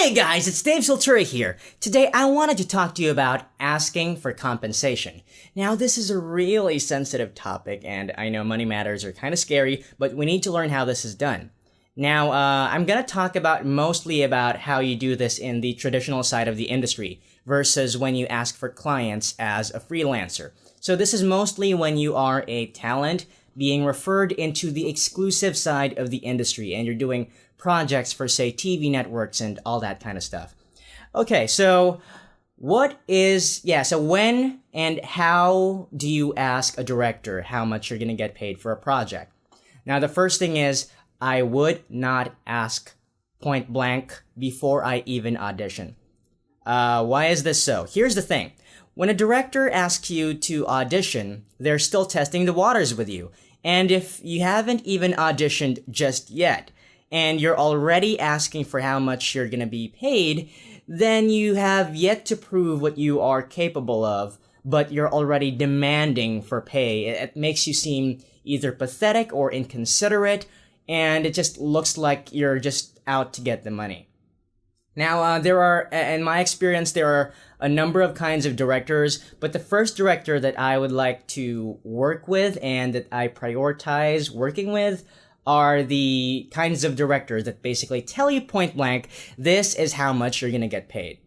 Hey guys, it's Dave Siltura here. Today I wanted to talk to you about asking for compensation. Now this is a really sensitive topic and I know money matters are kind of scary, but we need to learn how this is done. Now I'm going to talk about mostly about how you do this in the traditional side of the industry versus when you ask for clients as a freelancer. So this is mostly when you are a talent being referred into the exclusive side of the industry and you're doing projects for, say, TV networks and all that kind of stuff. Okay, so so when and how do you ask a director how much you're going to get paid for a project? Now, the first thing is, I would not ask point blank before I even audition. Why is this so? Here's the thing. When a director asks you to audition, they're still testing the waters with you. And if you haven't even auditioned just yet, and you're already asking for how much you're going to be paid, then you have yet to prove what you are capable of, but you're already demanding for pay. It makes you seem either pathetic or inconsiderate, and it just looks like you're just out to get the money. Now, in my experience, there are a number of kinds of directors, but the first director that I would like to work with and that I prioritize working with are the kinds of directors that basically tell you point blank, this is how much you're going to get paid.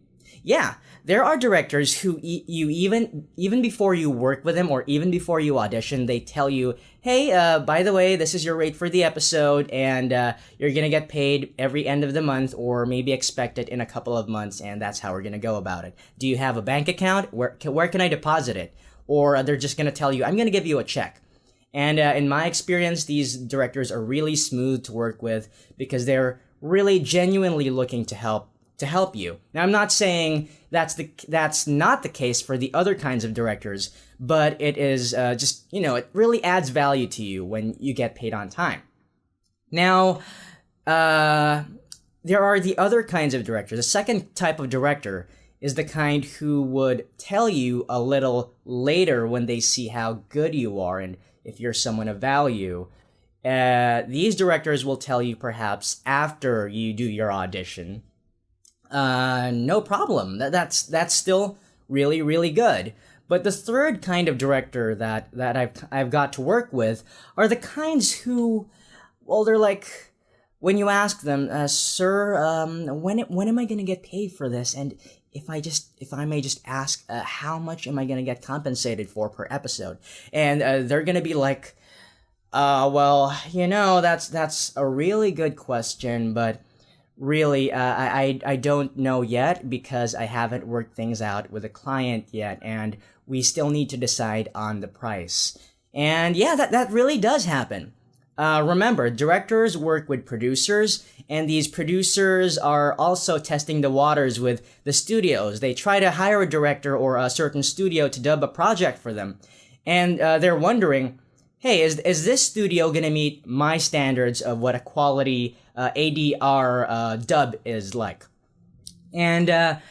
Yeah, there are directors who you even before you work with them or even before you audition, they tell you, hey, by the way, this is your rate for the episode and you're going to get paid every end of the month or maybe expect it in a couple of months and that's how we're going to go about it. Do you have a bank account? Where can I deposit it? Or they're just going to tell you, I'm going to give you a check. And in my experience, these directors are really smooth to work with because they're really genuinely looking to help you. Now, I'm not saying that's not the case for the other kinds of directors, but it is it really adds value to you when you get paid on time. Now, there are the other kinds of directors. The second type of director is the kind who would tell you a little later when they see how good you are and if you're someone of value. These directors will tell you perhaps after you do your audition, no problem. That's still really, really good. But the third kind of director that I've got to work with are the kinds who, well, they're like, when you ask them, sir, when am I going to get paid for this? And if I may just ask, how much am I going to get compensated for per episode? And they're going to be like, well, that's a really good question, but really, I don't know yet because I haven't worked things out with a client yet, and we still need to decide on the price. And yeah, that really does happen. Remember, directors work with producers, and these producers are also testing the waters with the studios. They try to hire a director or a certain studio to dub a project for them. And they're wondering, hey, is this studio going to meet my standards of what a quality ADR dub is like? And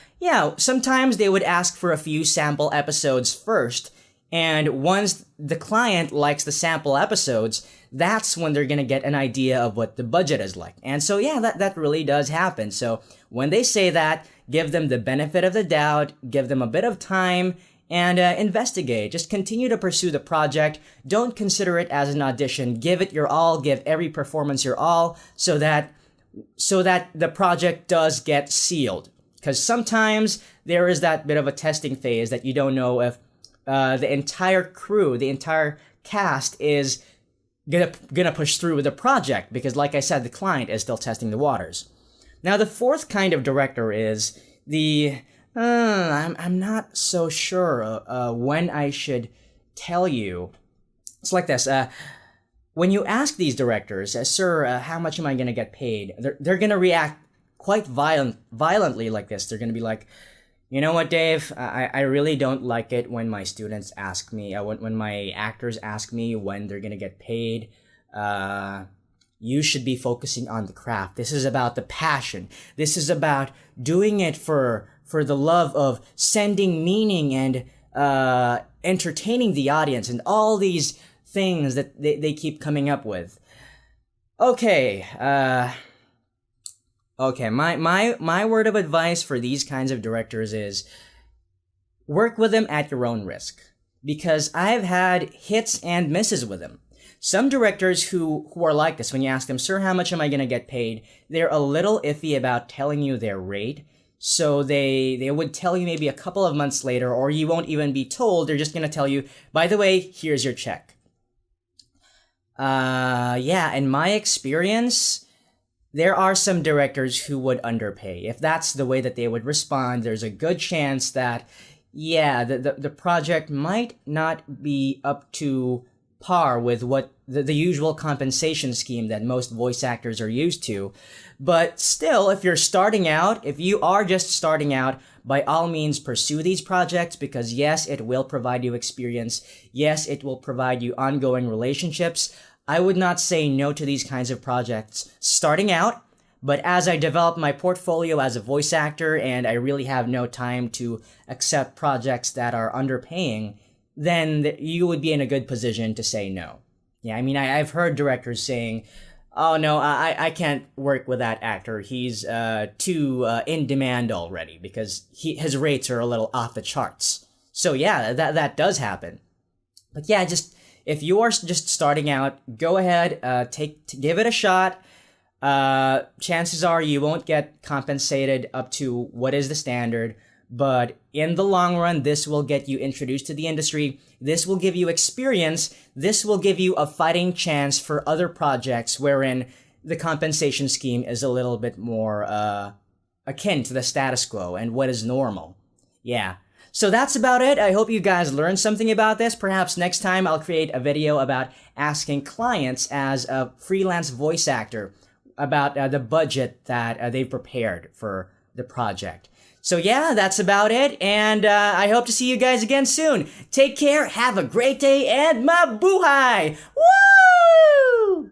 sometimes they would ask for a few sample episodes first. And once the client likes the sample episodes, that's when they're going to get an idea of what the budget is like. And so, yeah, that really does happen. So when they say that, give them the benefit of the doubt, give them a bit of time, and investigate. Just continue to pursue the project. Don't consider it as an audition. Give it your all. Give every performance your all so that the project does get sealed. Because sometimes there is that bit of a testing phase that you don't know if the entire crew, the entire cast is gonna push through with the project because, like I said, the client is still testing the waters. Now, the fourth kind of director is the I'm not so sure when I should tell you. It's like this. When you ask these directors, sir, how much am I gonna get paid? They're gonna react quite violently like this. They're gonna be like, you know what, Dave? I really don't like it when my students ask me, when my actors ask me when they're gonna get paid. You should be focusing on the craft. This is about the passion. This is about doing it for the love of sending meaning and entertaining the audience and all these things that they keep coming up with. Okay, Okay, my word of advice for these kinds of directors is work with them at your own risk. Because I've had hits and misses with them. Some directors who are like this, when you ask them, sir, how much am I going to get paid? They're a little iffy about telling you their rate. So they would tell you maybe a couple of months later, or you won't even be told. They're just going to tell you, by the way, here's your check. Yeah, in my experience, there are some directors who would underpay. If that's the way that they would respond, there's a good chance that, yeah, the project might not be up to par with what the usual compensation scheme that most voice actors are used to. But still, if you're starting out, if you are just starting out, by all means pursue these projects because yes, it will provide you experience. Yes, it will provide you ongoing relationships. I would not say no to these kinds of projects starting out, but as I develop my portfolio as a voice actor and I really have no time to accept projects that are underpaying, then you would be in a good position to say no. Yeah, I mean, I've heard directors saying, oh no, I can't work with that actor. He's too in demand already because his rates are a little off the charts. So yeah, that does happen. But yeah, just if you are just starting out, go ahead, give it a shot. Chances are you won't get compensated up to what is the standard, but in the long run, this will get you introduced to the industry. This will give you experience. This will give you a fighting chance for other projects wherein the compensation scheme is a little bit more akin to the status quo and what is normal. Yeah. So that's about it. I hope you guys learned something about this. Perhaps next time I'll create a video about asking clients as a freelance voice actor about the budget that they've prepared for the project. So yeah, that's about it, and I hope to see you guys again soon. Take care, have a great day, and mabuhay! Woo!